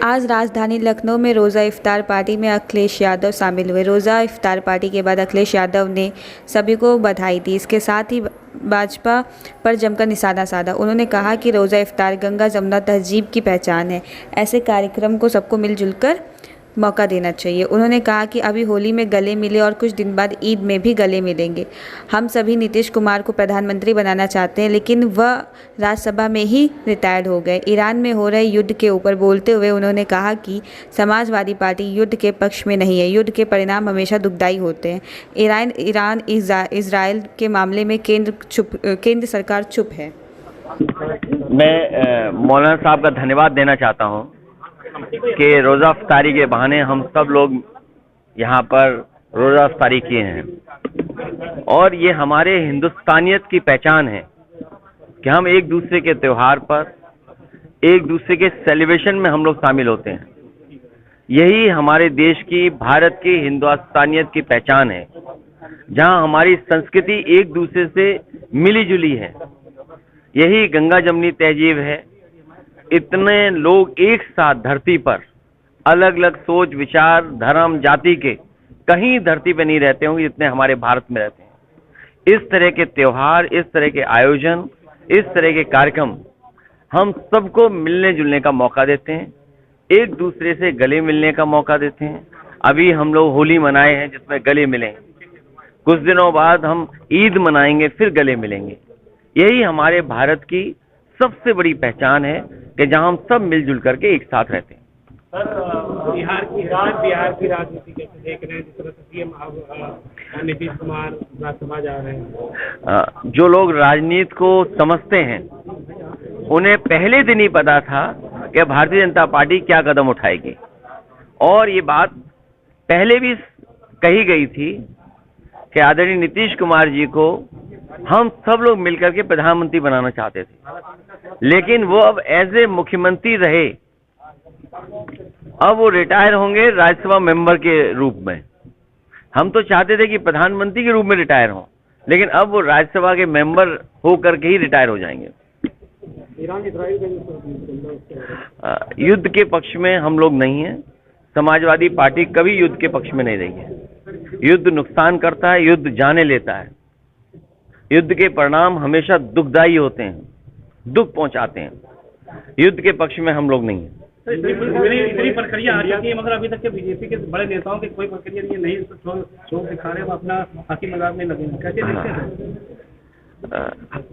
आज राजधानी लखनऊ में रोज़ा इफ्तार पार्टी में अखिलेश यादव शामिल हुए। रोज़ा इफ्तार पार्टी के बाद अखिलेश यादव ने सभी को बधाई दी। इसके साथ ही भाजपा पर जमकर निशाना साधा। उन्होंने कहा कि रोज़ा इफ्तार गंगा जमुना तहजीब की पहचान है। ऐसे कार्यक्रम को सबको मिलजुल कर मौका देना चाहिए। उन्होंने कहा कि अभी होली में गले मिले और कुछ दिन बाद ईद में भी गले मिलेंगे। हम सभी नीतीश कुमार को प्रधानमंत्री बनाना चाहते हैं, लेकिन वह राज्यसभा में ही रिटायर्ड हो गए। ईरान में हो रहे युद्ध के ऊपर बोलते हुए उन्होंने कहा कि समाजवादी पार्टी युद्ध के पक्ष में नहीं है। युद्ध के परिणाम हमेशा दुखदायी होते हैं। ईरान इजराइल के मामले में केंद्र सरकार चुप है। मैं मौलाना साहब का धन्यवाद देना चाहता हूं कि रोज़ा इफ्तारी के बहाने हम सब लोग यहाँ पर रोज़ा इफ्तारी किए हैं और ये हमारे हिंदुस्तानियत की पहचान है कि हम एक दूसरे के त्यौहार पर, एक दूसरे के सेलिब्रेशन में हम लोग शामिल होते हैं। यही हमारे देश की, भारत की हिंदुस्तानियत की पहचान है, जहाँ हमारी संस्कृति एक दूसरे से मिली जुली है। यही गंगा जमुनी तहजीब है। इतने लोग एक साथ धरती पर, अलग अलग सोच विचार धर्म जाति के, कहीं धरती पे नहीं रहते होंगे जितने हमारे भारत में रहते हैं। इस तरह के त्योहार, इस तरह के आयोजन, इस तरह के कार्यक्रम हम सबको मिलने जुलने का मौका देते हैं, एक दूसरे से गले मिलने का मौका देते हैं। अभी हम लोग होली मनाए हैं जिसमें गले मिले, कुछ दिनों बाद हम ईद मनाएंगे, फिर गले मिलेंगे। यही हमारे भारत की सबसे बड़ी पहचान है कि जहां हम सब मिलजुल करके एक साथ रहते हैं। सर, बिहार की राजनीति कैसे देख रहे हैं? जिस तरह से सीएम नीतीश कुमार राज्यसभा जा रहे हैं। जो लोग राजनीति को समझते हैं उन्हें पहले दिन ही पता था कि भारतीय जनता पार्टी क्या कदम उठाएगी, और ये बात पहले भी कही गई थी कि आदरणीय नीतीश कुमार जी को हम सब लोग मिलकर के प्रधानमंत्री बनाना चाहते थे, लेकिन वो अब एज ए मुख्यमंत्री रहे। अब वो रिटायर होंगे राज्यसभा मेंबर के रूप में। हम तो चाहते थे कि प्रधानमंत्री के रूप में रिटायर हों, लेकिन अब वो राज्यसभा के मेंबर होकर के ही रिटायर हो जाएंगे। युद्ध के पक्ष में हम लोग नहीं हैं। समाजवादी पार्टी कभी युद्ध के पक्ष में नहीं रही है। युद्ध नुकसान करता है, युद्ध जाने लेता है। युद्ध के परिणाम हमेशा दुखदायी होते हैं, दुख पहुंचाते हैं। युद्ध के पक्ष में हम लोग नहीं हैं। इतनी प्रक्रिया आ चुकी है, मगर अभी तक के बीजेपी के बड़े नेताओं की कोई प्रक्रिया नहीं है, नहीं शोक दिखा रहे, वो अपना हंसी मजाक में लगे हैं। कैसे देखते हैं?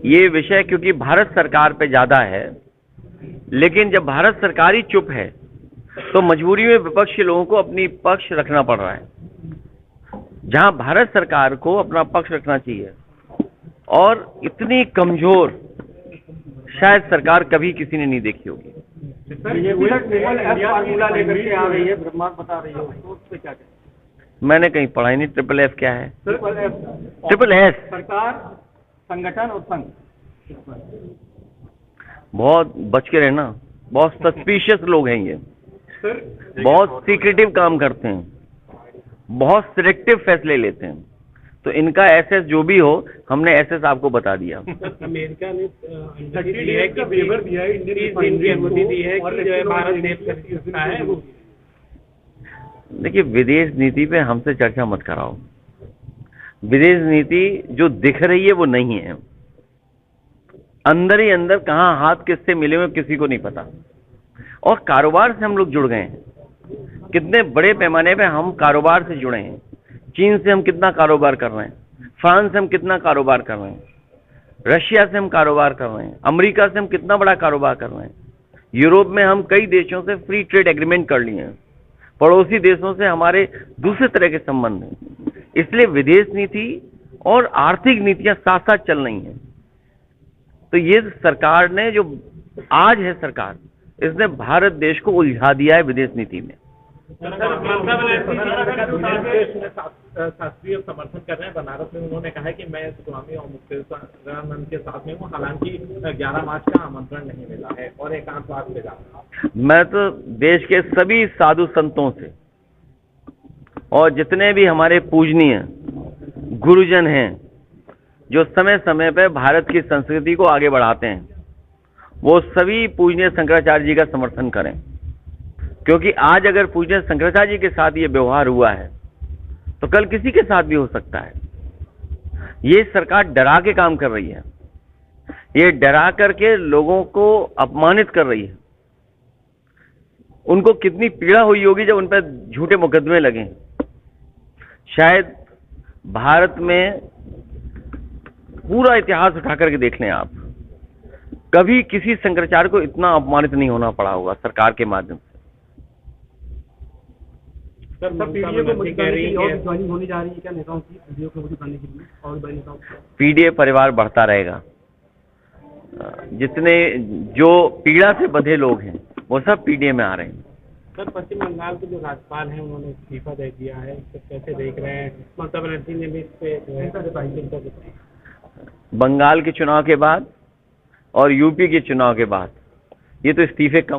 ये विषय क्योंकि भारत सरकार पे ज्यादा है, लेकिन जब भारत सरकार ही चुप है तो मजबूरी में विपक्ष के लोगों को अपनी पक्ष रखना पड़ रहा है, जहां भारत सरकार को अपना पक्ष रखना चाहिए। और इतनी कमजोर शायद सरकार कभी किसी ने नहीं देखी होगी। मैंने कहीं पढ़ा ही नहीं ट्रिपल एफ क्या है। ट्रिपल एस सरकार, संगठन और संघ। बहुत बच के रहना, बहुत सस्पिशियस लोग हैं ये, बहुत सीक्रेटिव काम करते हैं, बहुत सिलेक्टिव फैसले लेते हैं। तो इनका एसएस जो भी हो, हमने एसएस आपको बता दिया। अमेरिका ने फेवर दिया है, इंडियन अनुमति दी है कि जो है भारत देश का है वो। देखिए, विदेश नीति पे हमसे चर्चा मत कराओ। विदेश नीति जो दिख रही है वो नहीं है। अंदर ही अंदर कहाँ हाथ किससे मिले हुए किसी को नहीं पता। और कारोबार से हम लोग जुड़ गए हैं, कितने बड़े पैमाने पे हम कारोबार से जुड़े हैं। चीन से हम कितना कारोबार कर रहे हैं, फ्रांस से हम कितना कारोबार कर रहे हैं, रशिया से हम कारोबार कर रहे हैं, अमेरिका से हम कितना बड़ा कारोबार कर रहे हैं, यूरोप में हम कई देशों से फ्री ट्रेड एग्रीमेंट कर लिए हैं, पड़ोसी देशों से हमारे दूसरे तरह के संबंध हैं। इसलिए विदेश नीति और आर्थिक नीतियां साथ साथ चल रही हैं। तो ये सरकार ने, जो आज है सरकार, इसने भारत देश को उलझा दिया है विदेश नीति में। शास्त्रीय समर्थन कर रहे हैं बनारस में। उन्होंने कहा है कि मैं स्वामी और मुक्तेश्वरानंद के साथ में हूँ, हालांकि 11 मार्च का आमंत्रण नहीं मिला है और एकांतवास में जा रहा हूँ। मैं तो देश के सभी साधु संतों से और जितने भी हमारे पूजनीय गुरुजन हैं, जो समय समय पर भारत की संस्कृति को आगे बढ़ाते हैं, वो सभी पूजनीय शंकराचार्य जी का समर्थन करें। क्योंकि आज अगर पूज्य शंकराचार्य जी के साथ ये व्यवहार हुआ है तो कल किसी के साथ भी हो सकता है। ये सरकार डरा के काम कर रही है, ये डरा करके लोगों को अपमानित कर रही है। उनको कितनी पीड़ा हुई होगी जब उन पर झूठे मुकदमे लगे। शायद भारत में पूरा इतिहास उठा करके देख लें आप, कभी किसी शंकराचार्य को इतना अपमानित नहीं होना पड़ा होगा सरकार के माध्यम से। सर पीडीए को मजबूत करने के लिए और ज्वाइनिंग होने जा रही है क्या नेताओं की, पीडीए को मजबूत करने के लिए और बड़े नेताओं की? पीडीए परिवार बढ़ता रहेगा। जितने जो पीड़ा से बंधे लोग हैं वो सब पीडीए में आ रहे हैं। सर पश्चिम बंगाल के जो राज्यपाल हैं उन्होंने इस्तीफा दे दिया है, तो कैसे देख रहे हैं? ममता बनर्जी ने भी इस पे बंगाल के चुनाव के बाद और यूपी के चुनाव के बाद ये तो इस्तीफे कम